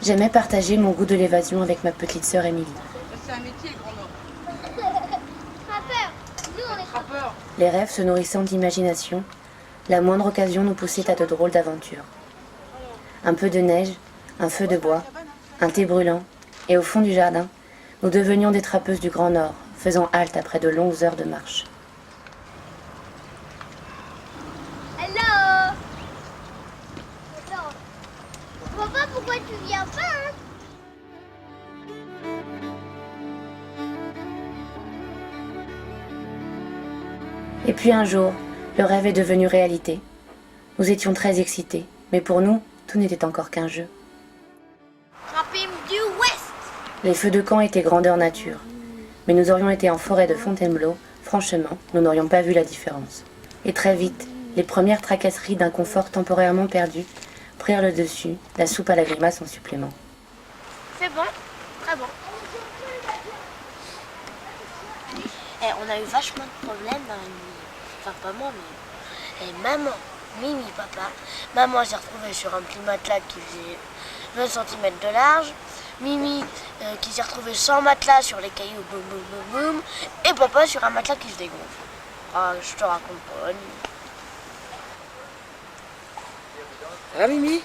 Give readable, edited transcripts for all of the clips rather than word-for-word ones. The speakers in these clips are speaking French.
J'aimais partager mon goût de l'évasion avec ma petite sœur Émilie. C'est un métier, grand-mère. Trappeur. Nous, on est Trappeur. Les rêves se nourrissant d'imagination, la moindre occasion nous poussait à de drôles d'aventures. Un peu de neige, un feu de bois, un thé brûlant, et au fond du jardin, nous devenions des trappeuses du Grand Nord, faisant halte après de longues heures de marche. Hello. Attends. Papa, pourquoi tu viens pas, hein? Et puis un jour, le rêve est devenu réalité. Nous étions très excités, mais pour nous, tout n'était encore qu'un jeu. Rapim du Ouest. Les feux de camp étaient grandeur nature, mais nous aurions été en forêt de Fontainebleau, franchement, nous n'aurions pas vu la différence. Et très vite, les premières tracasseries d'un confort temporairement perdu prirent le dessus, la soupe à la grimace en supplément. C'est bon, très bon. On a eu vachement de problèmes dans la nuit. Enfin, pas moi, mais... maman, Mimi, papa. Maman s'est retrouvée sur un petit matelas qui faisait 20 cm de large. Mimi qui s'est retrouvée sans matelas sur les cailloux, boum, boum, boum, boum. Et papa sur un matelas qui se dégonfle. Ah, je te raconte pas la nuit. Ah, Mimi? Ouais.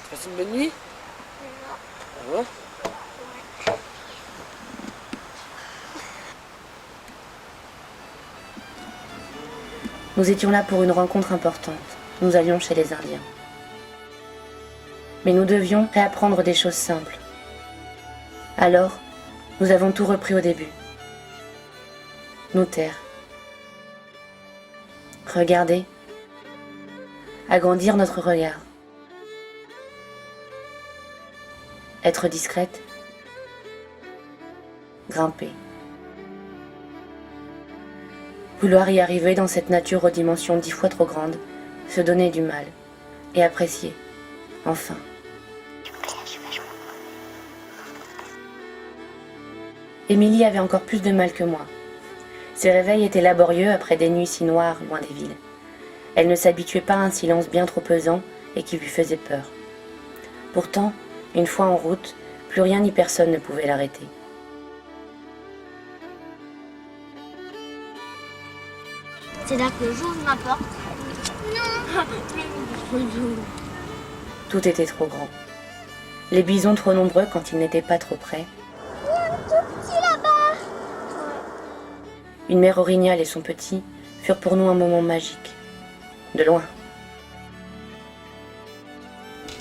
Tu passes une bonne nuit? Non. Ah bon? Nous étions là pour une rencontre importante. Nous allions chez les Indiens. Mais nous devions réapprendre des choses simples. Alors, nous avons tout repris au début. Nous taire. Regarder. Agrandir notre regard. Être discrète. Grimper. Vouloir y arriver dans cette nature aux dimensions 10 fois trop grandes, se donner du mal, et apprécier, enfin. Émilie avait encore plus de mal que moi. Ses réveils étaient laborieux après des nuits si noires loin des villes. Elle ne s'habituait pas à un silence bien trop pesant et qui lui faisait peur. Pourtant, une fois en route, plus rien ni personne ne pouvait l'arrêter. C'est là que j'ouvre ma porte. Non. Tout était trop grand. Les bisons trop nombreux quand ils n'étaient pas trop près. Il y a un tout petit là-bas. Une mère orignale et son petit furent pour nous un moment magique. De loin.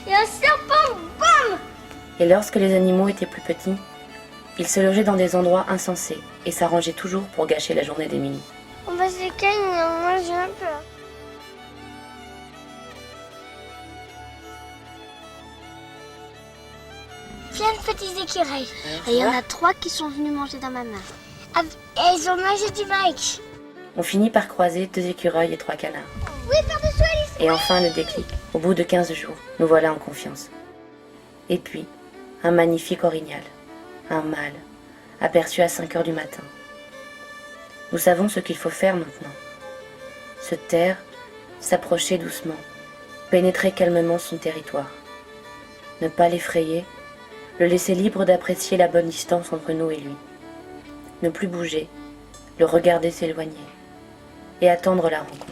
Il y a un serpent. Bam. Et lorsque les animaux étaient plus petits, ils se logeaient dans des endroits insensés et s'arrangeaient toujours pour gâcher la journée d'Émilie. On va se calmer, moi j'ai un peur. Plein de petits écureuils. Et il y en a 3 qui sont venus manger dans ma main. Et ils ont mangé du mike. On finit par croiser 2 écureuils et 3 canards. Oui, par-dessus Alice. Et enfin le déclic. Au bout de 15 jours, nous voilà en confiance. Et puis, un magnifique orignal, un mâle, aperçu à 5 heures du matin. Nous savons ce qu'il faut faire maintenant. Se taire, s'approcher doucement, pénétrer calmement son territoire. Ne pas l'effrayer, le laisser libre d'apprécier la bonne distance entre nous et lui. Ne plus bouger, le regarder s'éloigner et attendre la rencontre.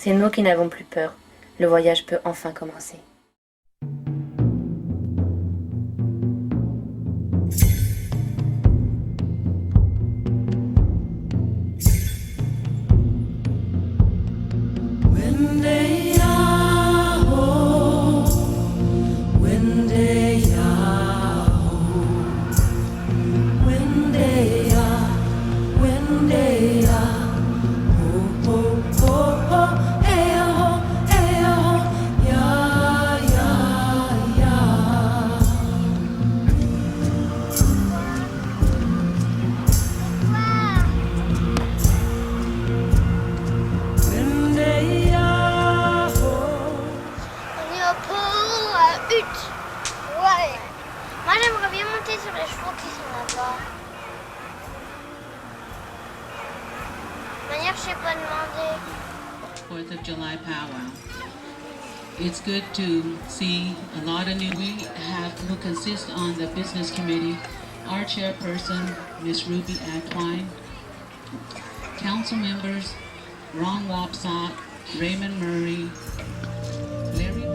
C'est nous qui n'avons plus peur. Le voyage peut enfin commencer. Oh, oh, oh, eh, oh, eh, oh, yeah. monter sur les chevaux qui sont là-bas. De manière, je sais pas demander. 4th of July powwow. It's good to see a lot of new. We have who consist on the business committee. Our chairperson, Miss Ruby Atwine. Council members, Ron Wapsott, Raymond Murray, Larry.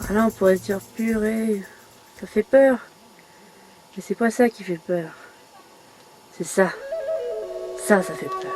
Ah là, on pourrait se dire purée, ça fait peur. Mais c'est pas ça qui fait peur. C'est ça. Ça fait peur.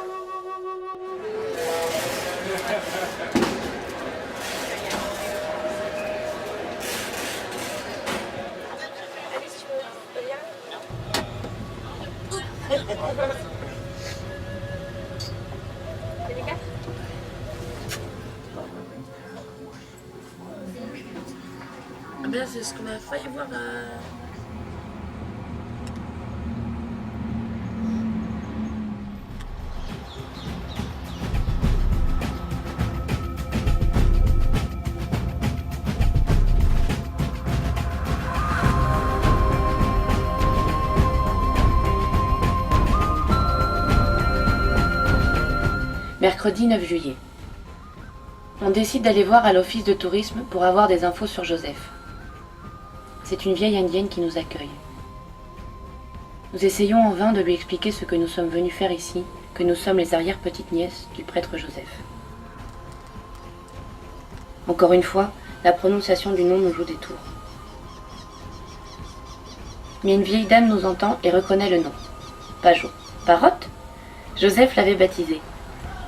Ah bien, c'est ce qu'on a failli voir à... Mercredi 9 juillet. On décide d'aller voir à l'office de tourisme pour avoir des infos sur Joseph. C'est une vieille indienne qui nous accueille. Nous essayons en vain de lui expliquer ce que nous sommes venus faire ici, que nous sommes les arrière-petites-nièces du prêtre Joseph. Encore une fois, la prononciation du nom nous joue des tours. Mais une vieille dame nous entend et reconnaît le nom. Pajot. Parotte ? Joseph l'avait baptisé.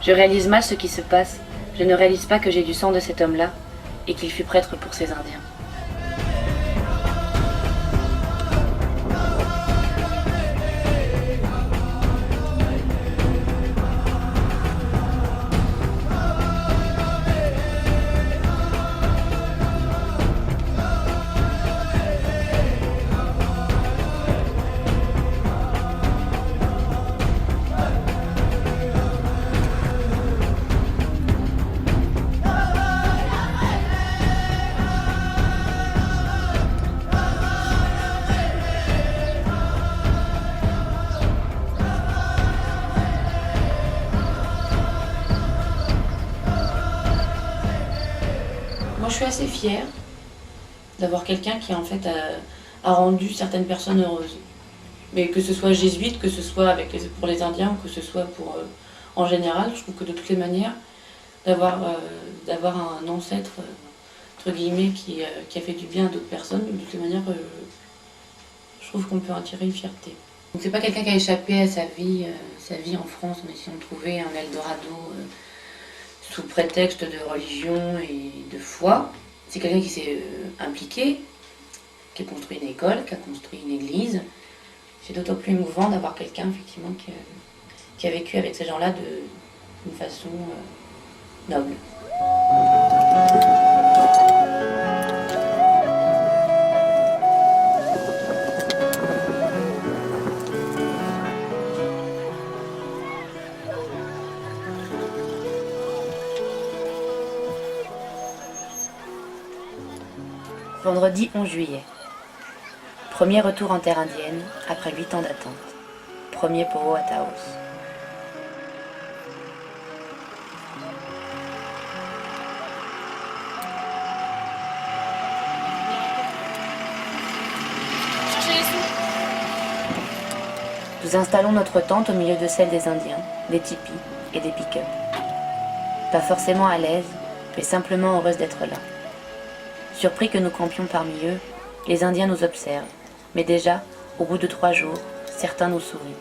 Je réalise mal ce qui se passe. Je ne réalise pas que j'ai du sang de cet homme-là et qu'il fut prêtre pour ces Indiens. Moi, je suis assez fière d'avoir quelqu'un qui, en fait, a rendu certaines personnes heureuses. Mais que ce soit jésuite, que ce soit pour les Indiens, ou que ce soit pour, en général, je trouve que de toutes les manières, d'avoir un ancêtre, entre guillemets, qui a fait du bien à d'autres personnes, de toutes les manières, je trouve qu'on peut en tirer une fierté. Donc c'est pas quelqu'un qui a échappé à sa vie en France en essayant de trouver un Eldorado sous prétexte de religion et de foi. C'est quelqu'un qui s'est impliqué, qui a construit une école, qui a construit une église. C'est d'autant plus émouvant d'avoir quelqu'un effectivement qui a vécu avec ces gens-là d'une façon noble. Vendredi 11 juillet. Premier retour en terre indienne après 8 ans d'attente. Premier poho à Taos. Nous installons notre tente au milieu de celle des Indiens, des tipis et des pick-up. Pas forcément à l'aise, mais simplement heureuse d'être là. Surpris que nous campions parmi eux, les Indiens nous observent, mais déjà, au bout de 3 jours, certains nous sourient.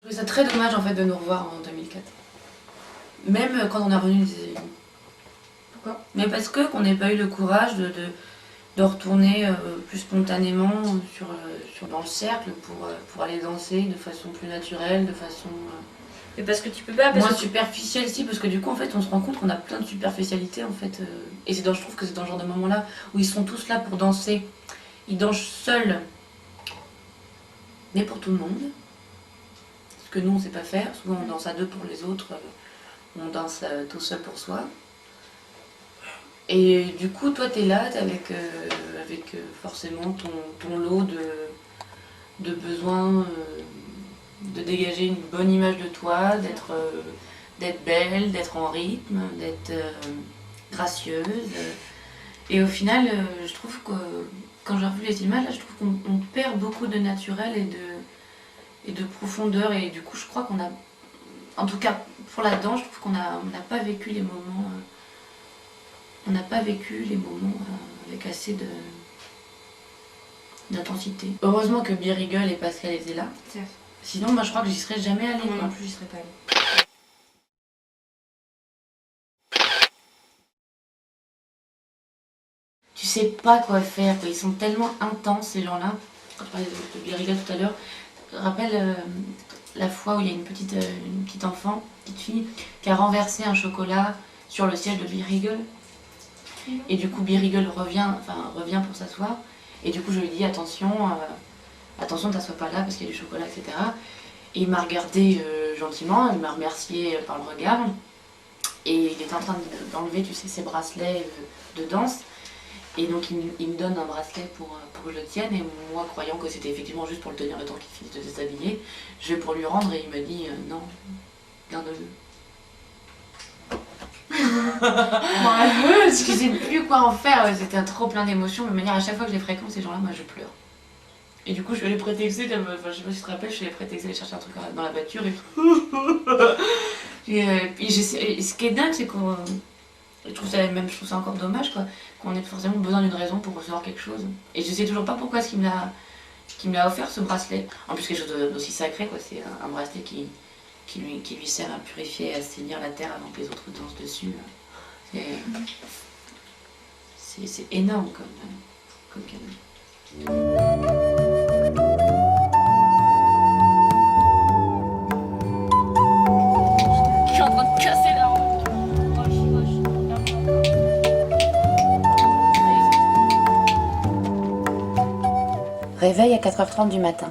Je trouvais ça très dommage en fait de nous revoir en 2004. Même quand on est revenu des États-Unis. Pourquoi? Mais parce qu'on n'ait pas eu le courage de retourner plus spontanément dans le cercle pour aller danser de façon plus naturelle, de façon Mais parce que tu peux pas. moins superficielle, si, parce que du coup en fait on se rend compte qu'on a plein de superficialités en fait. Et je trouve que c'est dans ce genre de moment-là où ils sont tous là pour danser. Ils dansent seuls, mais pour tout le monde. Ce que nous on sait pas faire. Souvent on danse à deux pour les autres, on danse tout seul pour soi. Et du coup, toi, t'es là avec forcément ton lot de besoins de dégager une bonne image de toi, d'être belle, d'être en rythme, d'être gracieuse. Et au final, je trouve que quand j'ai revu les images, là, je trouve qu'on perd beaucoup de naturel et de profondeur. Et du coup, je crois qu'on a, en tout cas pour la danse, je trouve qu'on n'a pas vécu les moments. On n'a pas vécu les moments avec assez d'intensité. Heureusement que Birigel et Pascal étaient là. Certes. Sinon, moi, je crois que j'y serais jamais allée. Moi quoi. non plus, j'y serais pas allée. Tu sais pas quoi faire, quoi. Ils sont tellement intenses, ces gens-là. Quand je parlais de Birigel tout à l'heure, je me rappelle la fois où il y a une petite enfant, petite fille, qui a renversé un chocolat sur le siège de Birigel. Et du coup, Birigel revient pour s'asseoir. Et du coup, je lui dis attention, t'assois pas là parce qu'il y a du chocolat, etc. Et il m'a regardé gentiment, il m'a remercié par le regard. Et il était en train d'enlever, tu sais, ses bracelets de danse. Et donc il me donne un bracelet pour que je le tienne. Et moi, croyant que c'était effectivement juste pour le tenir le temps qu'il finisse de se déshabiller, je vais pour lui rendre et il me dit non, garde-le. Parce que je sais plus quoi en faire, c'était un trop plein d'émotions. De manière, à chaque fois que je les fréquente, ces gens-là, moi je pleure. Et du coup, je vais les prétexter, enfin, je sais pas si tu te rappelles, je vais les prétexter, aller chercher un truc dans la voiture et ce qui est dingue, c'est qu'on. Je trouve ça encore dommage, quoi, qu'on ait forcément besoin d'une raison pour recevoir quelque chose. Et je sais toujours pas pourquoi est-ce qu'il me l'a offert, ce bracelet. En plus, quelque chose d'aussi sacré, quoi, c'est un bracelet qui lui sert à purifier et à assainir la terre avant que les autres dansent dessus. C'est énorme comme cadeau. Je suis en train de casser la route. Réveil à 4h30 du matin.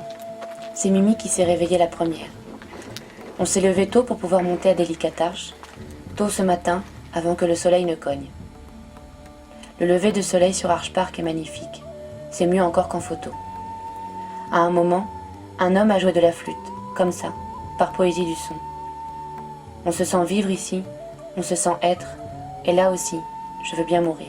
C'est Mimi qui s'est réveillée la première. On s'est levé tôt pour pouvoir monter à Délicatarche, tôt ce matin, avant que le soleil ne cogne. Le lever de soleil sur Archpark est magnifique. C'est mieux encore qu'en photo. À un moment, un homme a joué de la flûte, comme ça, par poésie du son. On se sent vivre ici, on se sent être, et là aussi, je veux bien mourir.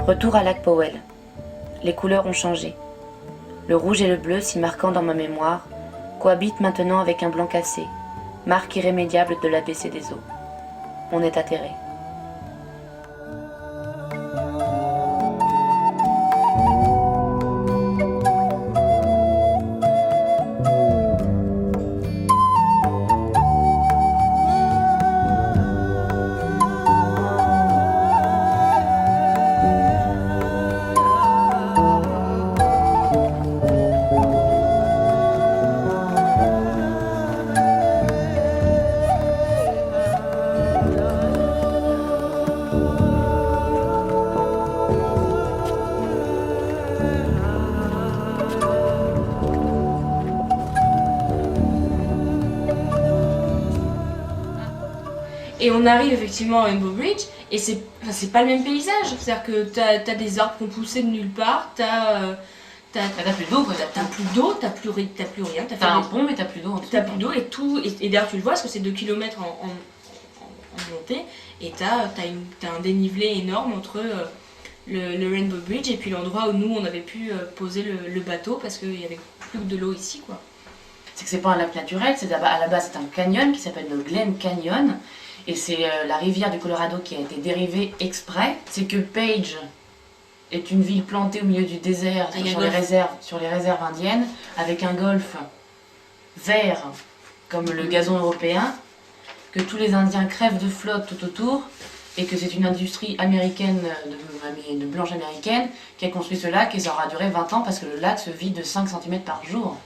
Retour à Lac Powell. Les couleurs ont changé. Le rouge et le bleu, si marquants dans ma mémoire, cohabitent maintenant avec un blanc cassé, marque irrémédiable de l'abaissée des eaux. On est atterré. Et on arrive effectivement à Rainbow Bridge et c'est pas le même paysage. C'est-à-dire que t'as des arbres qui ont poussé de nulle part, t'as plus d'eau, quoi. T'as plus d'eau, t'as plus rien. T'as un pont mais t'as plus d'eau en dessous. T'as plus d'eau et tout. Et d'ailleurs tu le vois parce que c'est 2 km en montée et t'as un dénivelé énorme entre le Rainbow Bridge et puis l'endroit où nous on avait pu poser le bateau parce qu'il y avait plus que de l'eau ici, quoi. C'est que c'est pas un lac naturel, à la base c'est un canyon qui s'appelle le Glen Canyon. Et c'est la rivière du Colorado qui a été dérivée exprès. C'est que Page est une ville plantée au milieu du désert sur les réserves indiennes, avec un golfe vert comme le gazon européen, que tous les Indiens crèvent de flotte tout autour, et que c'est une industrie américaine, de blanche américaine, qui a construit ce lac, et ça aura duré 20 ans parce que le lac se vide de 5 cm par jour.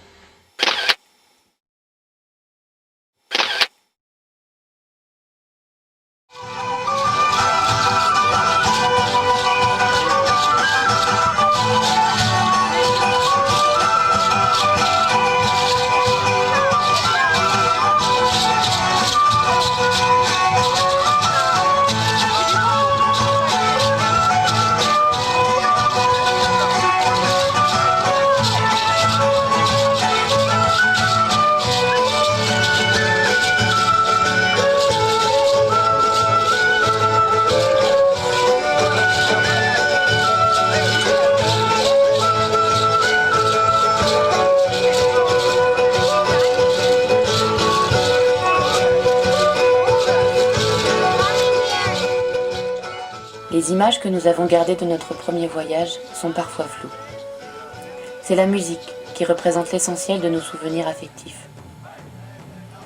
Les images que nous avons gardées de notre premier voyage sont parfois floues. C'est la musique qui représente l'essentiel de nos souvenirs affectifs.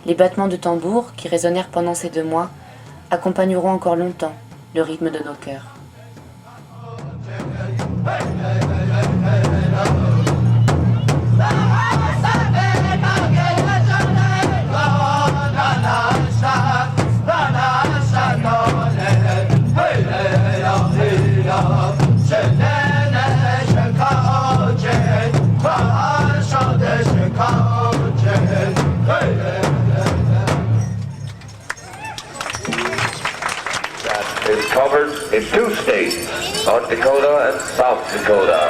Les battements de tambour qui résonnèrent pendant ces 2 mois accompagneront encore longtemps le rythme de nos cœurs. Is covered in 2 states, North Dakota and South Dakota.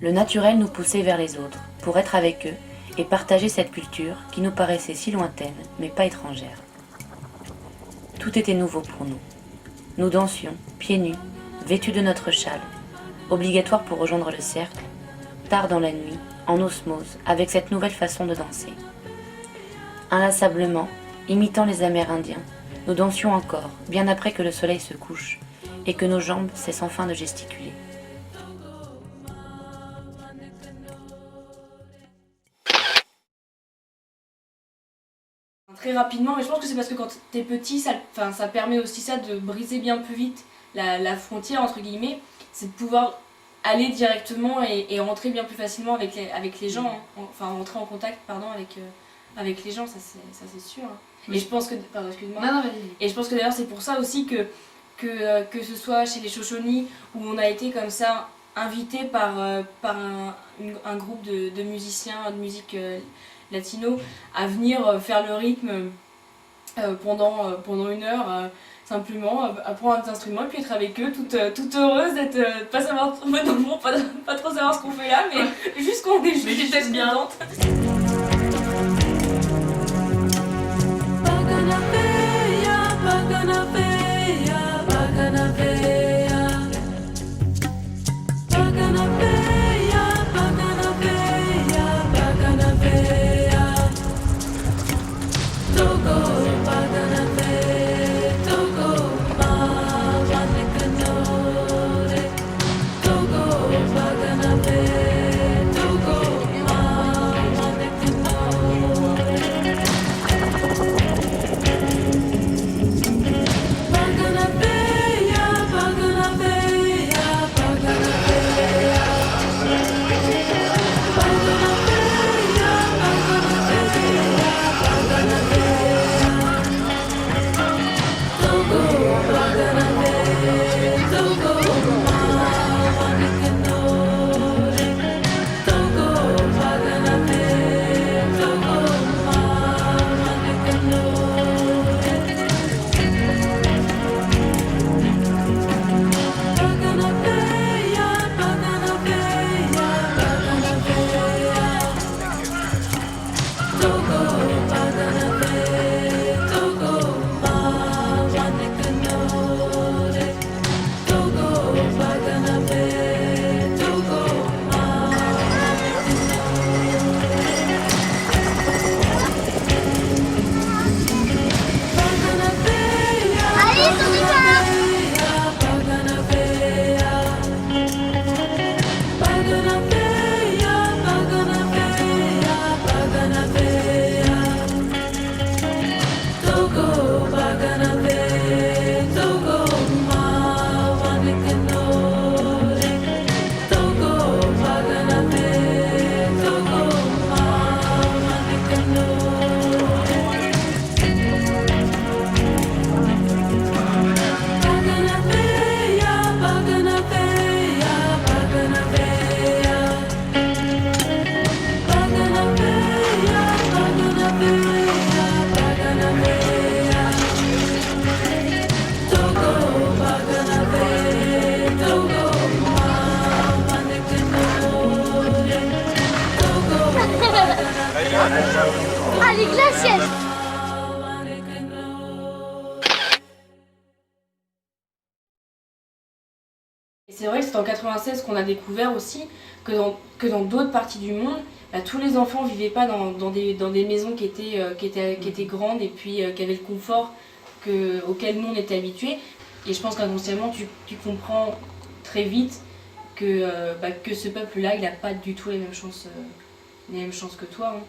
Le naturel nous poussait vers les autres, pour être avec eux et partager cette culture qui nous paraissait si lointaine, mais pas étrangère. Tout était nouveau pour nous. Nous dansions, pieds nus, vêtus de notre châle, obligatoire pour rejoindre le cercle, tard dans la nuit, en osmose, avec cette nouvelle façon de danser. Inlassablement, imitant les Amérindiens, nous dansions encore, bien après que le soleil se couche, et que nos jambes cessent enfin de gesticuler. Très rapidement, mais je pense que c'est parce que quand t'es petit, ça permet aussi ça de briser bien plus vite la frontière entre guillemets, c'est de pouvoir aller directement et rentrer bien plus facilement avec les gens, hein. Enfin rentrer en contact avec les gens, ça c'est sûr. Hein. Oui. Et je pense que, pardon, excuse-moi. Non, vas-y. Et je pense que d'ailleurs c'est pour ça aussi que ce soit chez les Shoshone où on a été comme ça invité par un groupe de musiciens de musique latino à venir faire le rythme pendant 1 heure simplement apprendre des instruments et puis être avec eux toute heureuse d'être pas savoir dans le fond, pas trop savoir ce qu'on fait là mais juste qu'on est juste bien contente. Allez, glaciers. Et c'est vrai que c'est en 96 qu'on a découvert aussi que dans d'autres parties du monde, bah, tous les enfants ne vivaient pas dans des maisons qui étaient grandes et puis qui avaient le confort auquel nous on était habitués. Et je pense qu'inconsciemment tu comprends très vite que ce peuple-là, il n'a pas du tout les mêmes chances que toi. Hein.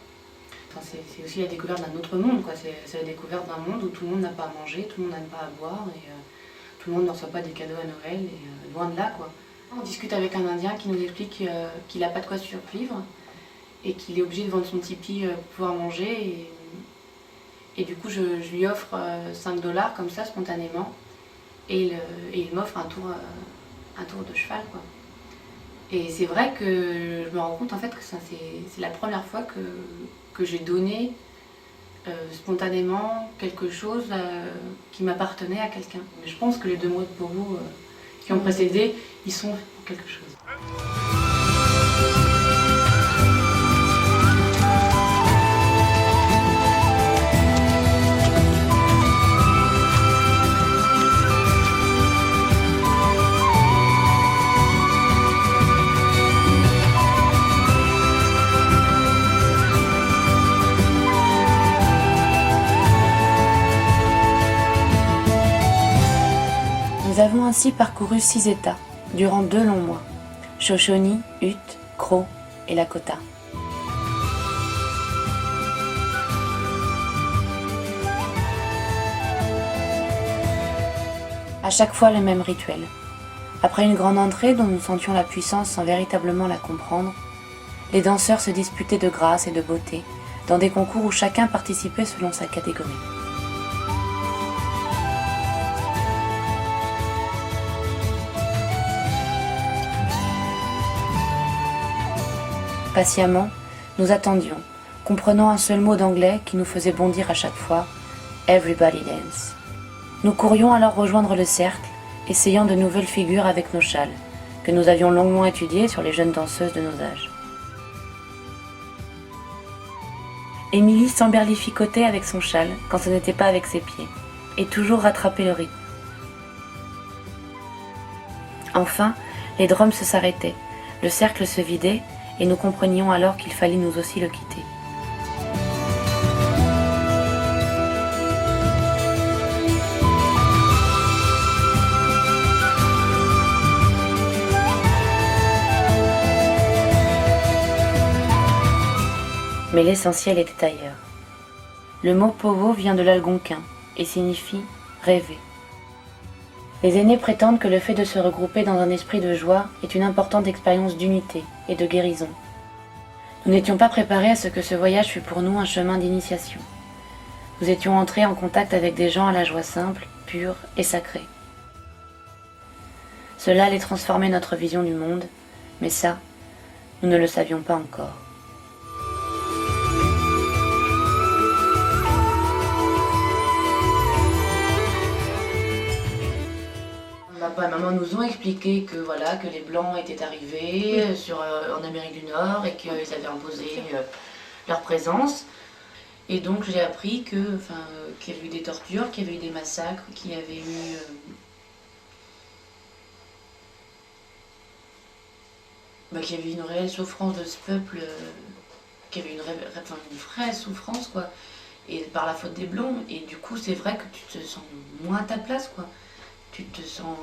Enfin, c'est aussi la découverte d'un autre monde, quoi. C'est la découverte d'un monde où tout le monde n'a pas à manger, tout le monde n'a pas à boire, et tout le monde ne reçoit pas des cadeaux à Noël, et loin de là, quoi. On discute avec un Indien qui nous explique qu'il n'a pas de quoi survivre, et qu'il est obligé de vendre son tipi pour pouvoir manger, et du coup je lui offre 5 $, comme ça, spontanément, et il m'offre un tour de cheval, quoi. Et c'est vrai que je me rends compte en fait que c'est la première fois que j'ai donné spontanément quelque chose qui m'appartenait à quelqu'un. Mais je pense que les 2 mots de Povo qui ont précédé, ils sont pour quelque chose. Nous avons ainsi parcouru 6 États, durant 2 longs mois, Shoshone, Ute, Crow et Lakota. À chaque fois le même rituel. Après une grande entrée dont nous sentions la puissance sans véritablement la comprendre, les danseurs se disputaient de grâce et de beauté, dans des concours où chacun participait selon sa catégorie. Patiemment, nous attendions, comprenant un seul mot d'anglais qui nous faisait bondir à chaque fois, « Everybody dance ». Nous courions alors rejoindre le cercle, essayant de nouvelles figures avec nos châles, que nous avions longuement étudiés sur les jeunes danseuses de nos âges. Émilie s'emberlificotait avec son châle quand ce n'était pas avec ses pieds, et toujours rattrapait le rythme. Enfin, les drums s'arrêtaient, le cercle se vidait, et nous comprenions alors qu'il fallait nous aussi le quitter. Mais l'essentiel était ailleurs. Le mot Povo vient de l'algonquin et signifie rêver. Les aînés prétendent que le fait de se regrouper dans un esprit de joie est une importante expérience d'unité et de guérison. Nous n'étions pas préparés à ce que ce voyage fût pour nous un chemin d'initiation. Nous étions entrés en contact avec des gens à la joie simple, pure et sacrée. Cela allait transformer notre vision du monde, mais ça, nous ne le savions pas encore. Papa et maman nous ont expliqué que, voilà, que les Blancs étaient arrivés en Amérique du Nord et qu'ils avaient imposé leur présence. Et donc j'ai appris qu'il y avait eu des tortures, qu'il y avait eu des massacres, qu'il y avait eu... qu'il y avait eu une réelle souffrance de ce peuple, qu'il y avait une vraie souffrance, quoi, et par la faute des Blancs. Et du coup c'est vrai que tu te sens moins à ta place, quoi. Tu te sens...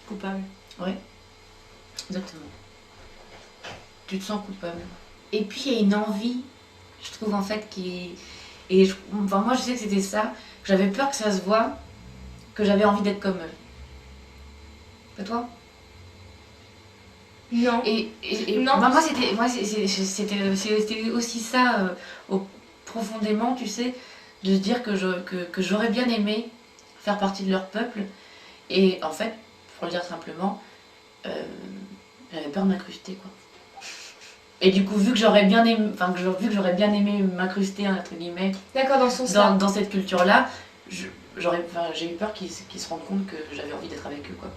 coupable. Ouais, exactement. Tu te sens coupable. Et puis il y a une envie, je trouve en fait, moi je sais que c'était ça, que j'avais peur que ça se voie, que j'avais envie d'être comme eux. Et toi ? Non. Non. Moi c'était aussi ça, profondément, tu sais, de se dire que j'aurais bien aimé faire partie de leur peuple. Et en fait, pour le dire simplement, j'avais peur de m'incruster, quoi. Et du coup, vu que j'aurais bien aimé m'incruster, entre guillemets, d'accord, dans ce sens-là, dans cette culture-là, j'ai eu peur qu'ils se rendent compte que j'avais envie d'être avec eux, quoi.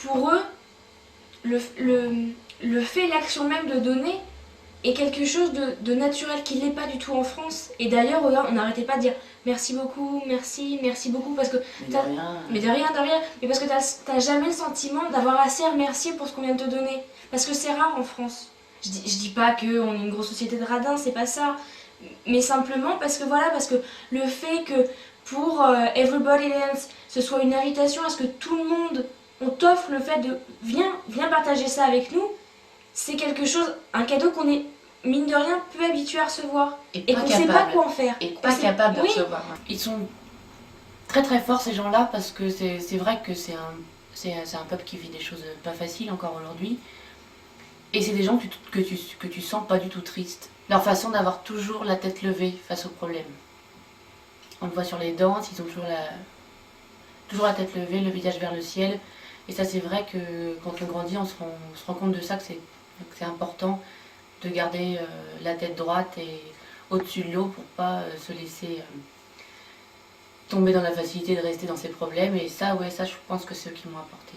Pour eux, le fait, l'action même de donner est quelque chose de naturel qui n'est pas du tout en France. Et d'ailleurs, regarde, on n'arrêtait pas de dire merci beaucoup, merci beaucoup, parce que mais de rien, mais parce que t'as jamais le sentiment d'avoir assez à remercier pour ce qu'on vient de te donner. Parce que c'est rare en France. Je dis pas qu'on est une grosse société de radins, c'est pas ça. Mais simplement parce que voilà, parce que le fait que pour Everybody Dance, ce soit une invitation à ce que tout le monde, on t'offre le fait de viens partager ça avec nous, c'est quelque chose, un cadeau qu'on est mine de rien peu habitué à recevoir et qu'on sait pas quoi en faire. Et pas capable de recevoir. Ils sont très très forts ces gens-là parce que c'est vrai que c'est un peuple qui vit des choses pas faciles encore aujourd'hui. Et c'est des gens que tu sens pas du tout tristes. Leur façon d'avoir toujours la tête levée face aux problèmes. On le voit sur les danses, ils ont toujours la tête levée, le visage vers le ciel. Et ça c'est vrai que quand on grandit, on se rend compte de ça, que c'est important de garder la tête droite et au-dessus de l'eau pour pas se laisser tomber dans la facilité de rester dans ses problèmes. Et ça, ouais, ça je pense que c'est eux qui m'ont apporté.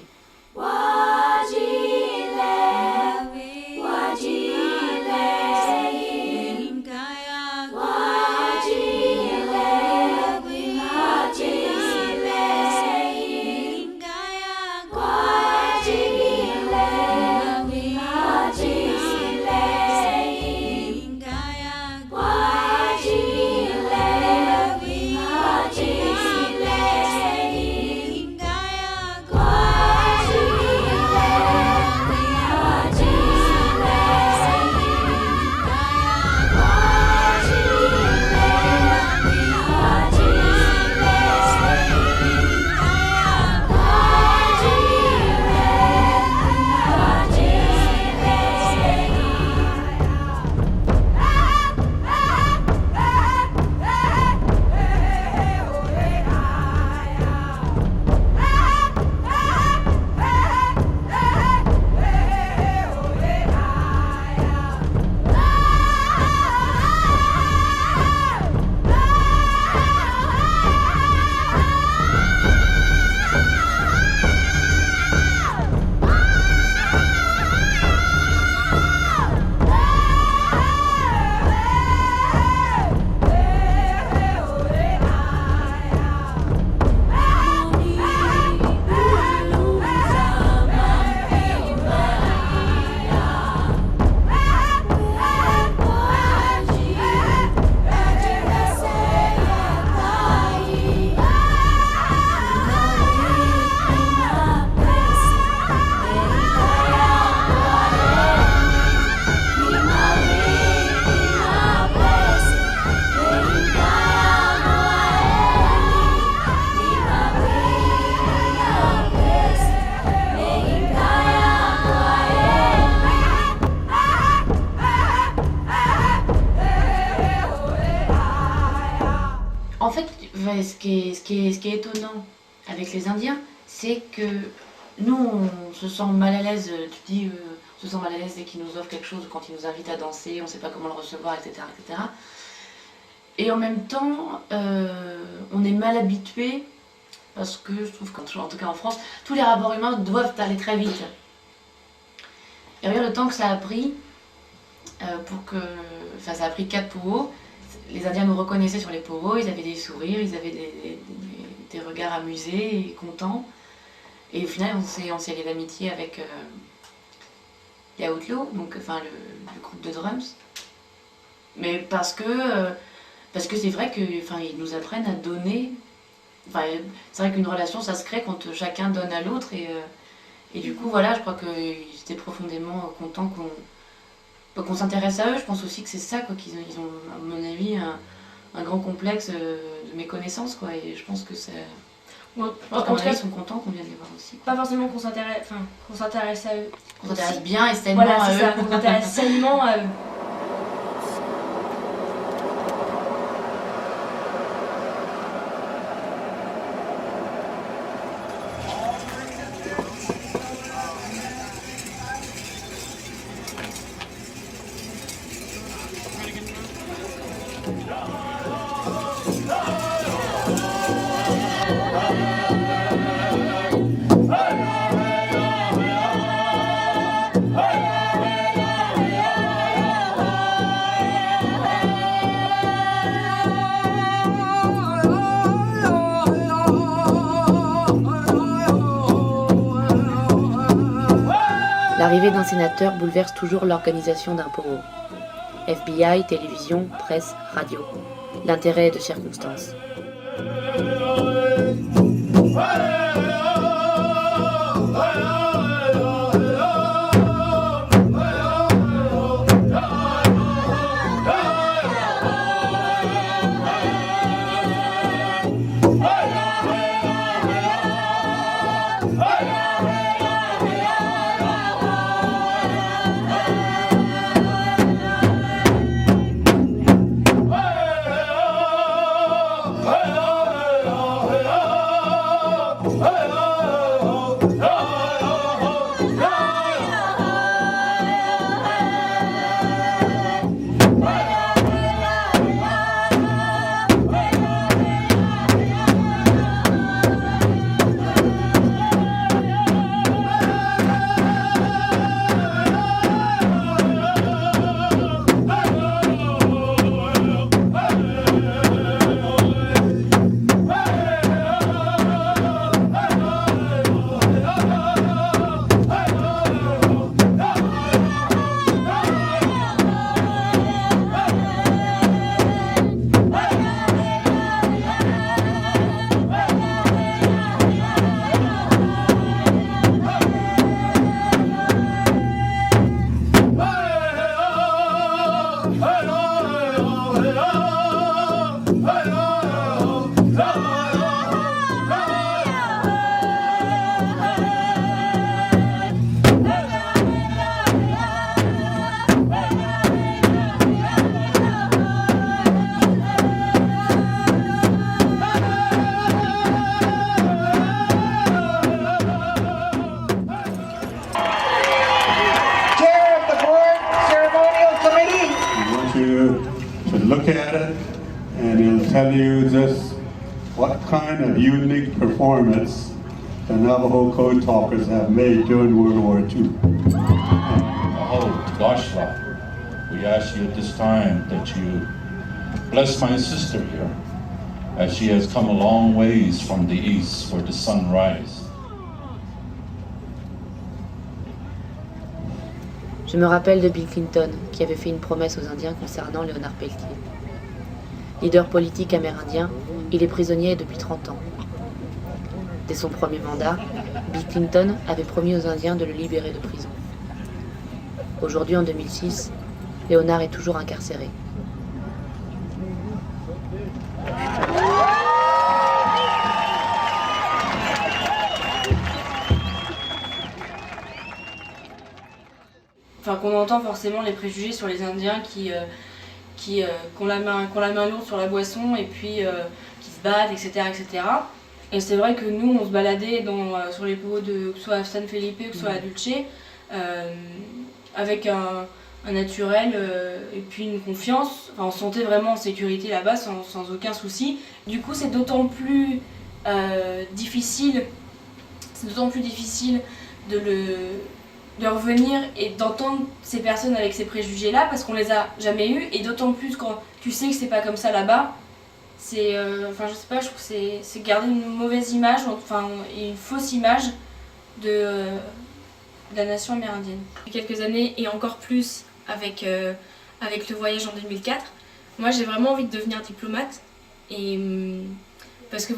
En fait, ce qui est étonnant avec les Indiens, c'est que nous, on se sent mal à l'aise, tu dis, on se sent mal à l'aise dès qu'ils nous offrent quelque chose, quand ils nous invitent à danser, on ne sait pas comment le recevoir, etc., etc. Et en même temps, on est mal habitué, parce que je trouve qu'en tout cas en France, tous les rapports humains doivent aller très vite. Et regarde le temps que ça a pris ça a pris 4 powwows. Les Indiens nous reconnaissaient sur les powwows, ils avaient des sourires, ils avaient des regards amusés et contents. Et au final, on s'est lié d'amitié avec les Outlaws, donc enfin le groupe de drums. Mais parce que c'est vrai que ils nous apprennent à donner. Enfin, c'est vrai qu'une relation, ça se crée quand chacun donne à l'autre. Et du coup, voilà, je crois qu'ils étaient profondément contents qu'on s'intéresse à eux. Je pense aussi que c'est ça, quoi, qu'ils ont, à mon avis, un grand complexe de méconnaissance, quoi. Et je pense que ça. Bon, En tout cas, ils sont contents qu'on vienne les voir aussi, quoi. Pas forcément qu'on s'intéresse à eux. Qu'on s'intéresse bien et sainement Voilà, à c'est eux. ça, qu'on s'intéresse sainement à eux. L'arrivée d'un sénateur bouleverse toujours l'organisation d'un poro. FBI, télévision, presse, radio. L'intérêt est de circonstance. Look at it, and it'll tell you just what kind of unique performance the Navajo Code Talkers have made during World War II. Oh, Tgashla, we ask you at this time that you bless my sister here, as she has come a long ways from the east for the sunrise. Je me rappelle de Bill Clinton, qui avait fait une promesse aux Indiens concernant Léonard Peltier. Leader politique amérindien, il est prisonnier depuis 30 ans. Dès son premier mandat, Bill Clinton avait promis aux Indiens de le libérer de prison. Aujourd'hui, en 2006, Léonard est toujours incarcéré. Enfin, qu'on entend forcément les préjugés sur les Indiens qui ont la main lourde sur la boisson et puis qui se battent, etc., etc. Et c'est vrai que nous, on se baladait sur les pots que ce soit à San Felipe, que ce soit à Dulce, avec un naturel et puis une confiance. Enfin, on se sentait vraiment en sécurité là-bas sans aucun souci. Du coup, c'est d'autant plus difficile de revenir et d'entendre ces personnes avec ces préjugés-là parce qu'on les a jamais eus, et d'autant plus quand tu sais que c'est pas comme ça là-bas. C'est, je sais pas, je trouve que c'est garder une mauvaise image, enfin une fausse image de la nation amérindienne. Depuis quelques années et encore plus avec le voyage en 2004, moi j'ai vraiment envie de devenir diplomate et parce que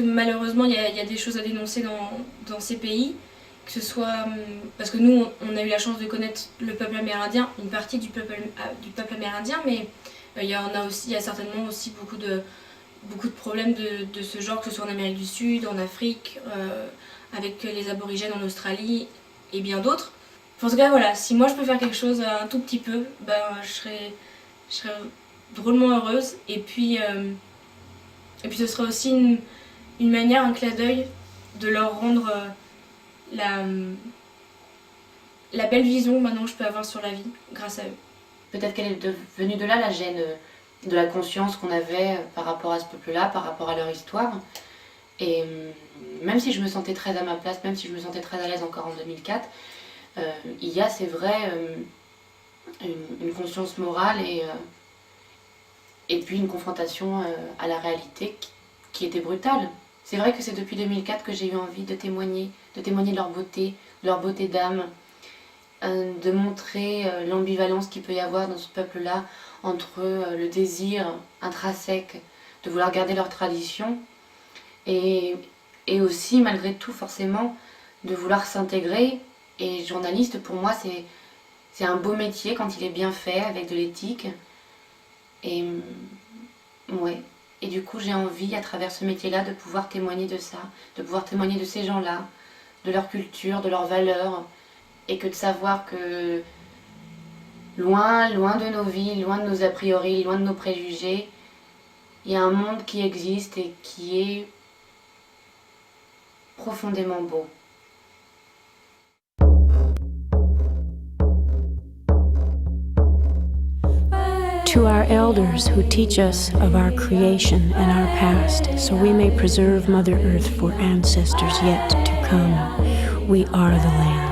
malheureusement il y a des choses à dénoncer dans ces pays, que ce soit parce que nous on a eu la chance de connaître le peuple amérindien, une partie du peuple amérindien, mais il y a certainement aussi beaucoup de problèmes de ce genre, que ce soit en Amérique du Sud, en Afrique, avec les aborigènes en Australie et bien d'autres. En tout cas voilà, si moi je peux faire quelque chose un tout petit peu, je serais drôlement heureuse, et puis ce serait aussi une manière, un clin d'œil de leur rendre la belle vision maintenant que je peux avoir sur la vie grâce à eux. Peut-être qu'elle est venue de là, la gêne, de la conscience qu'on avait par rapport à ce peuple-là, par rapport à leur histoire. Et même si je me sentais très à ma place, même si je me sentais très à l'aise encore en 2004, il y a, c'est vrai, une conscience morale et puis une confrontation à la réalité qui était brutale. C'est vrai que c'est depuis 2004 que j'ai eu envie de témoigner de leur beauté d'âme, de montrer l'ambivalence qu'il peut y avoir dans ce peuple-là entre le désir intrinsèque de vouloir garder leur tradition et aussi, malgré tout, forcément, de vouloir s'intégrer. Et journaliste, pour moi, c'est un beau métier quand il est bien fait, avec de l'éthique. Et du coup, j'ai envie, à travers ce métier-là, de pouvoir témoigner de ça, de pouvoir témoigner de ces gens-là, de leur culture, de leurs valeurs, et que de savoir que loin de nos vies, loin de nos a priori, loin de nos préjugés, il y a un monde qui existe et qui est profondément beau. To our elders who teach us of our creation and our past, so we may preserve Mother Earth for ancestors yet to come, we are the land.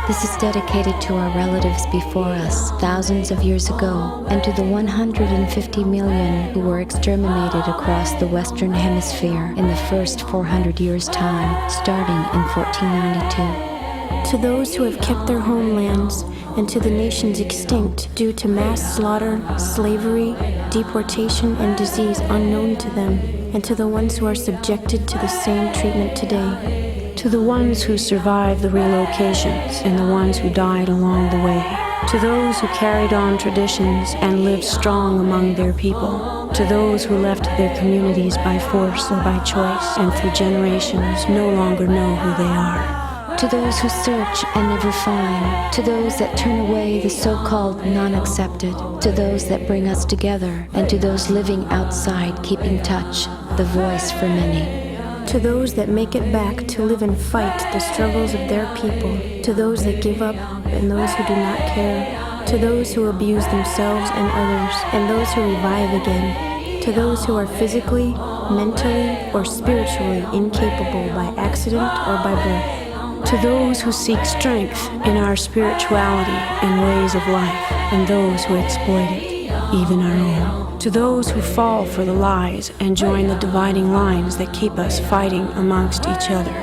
This is dedicated to our relatives before us, thousands of years ago, and to the 150 million who were exterminated across the Western Hemisphere in the first 400 years' time, starting in 1492. To those who have kept their homelands, and to the nations extinct due to mass slaughter, slavery, deportation, and disease unknown to them, and to the ones who are subjected to the same treatment today. To the ones who survived the relocations and the ones who died along the way. To those who carried on traditions and lived strong among their people. To those who left their communities by force or by choice, and through generations no longer know who they are. To those who search and never find, to those that turn away the so-called non-accepted, to those that bring us together, and to those living outside keeping touch, the voice for many. To those that make it back to live and fight the struggles of their people, to those that give up and those who do not care, to those who abuse themselves and others, and those who revive again, to those who are physically, mentally, or spiritually incapable by accident or by birth. To those who seek strength in our spirituality and ways of life, and those who exploit it, even our own. To those who fall for the lies and join the dividing lines that keep us fighting amongst each other.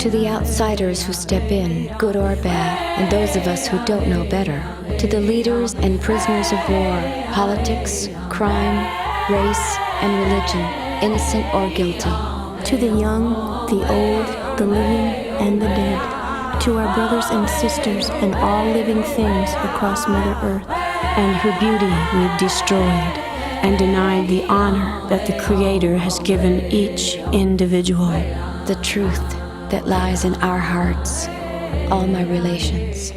To the outsiders who step in, good or bad, and those of us who don't know better. To the leaders and prisoners of war, politics, crime, race, and religion, innocent or guilty. To the young, the old, the living, and the dead, to our brothers and sisters and all living things across Mother Earth, and her beauty we've destroyed and denied the honor that the Creator has given each individual. The truth that lies in our hearts, all my relations.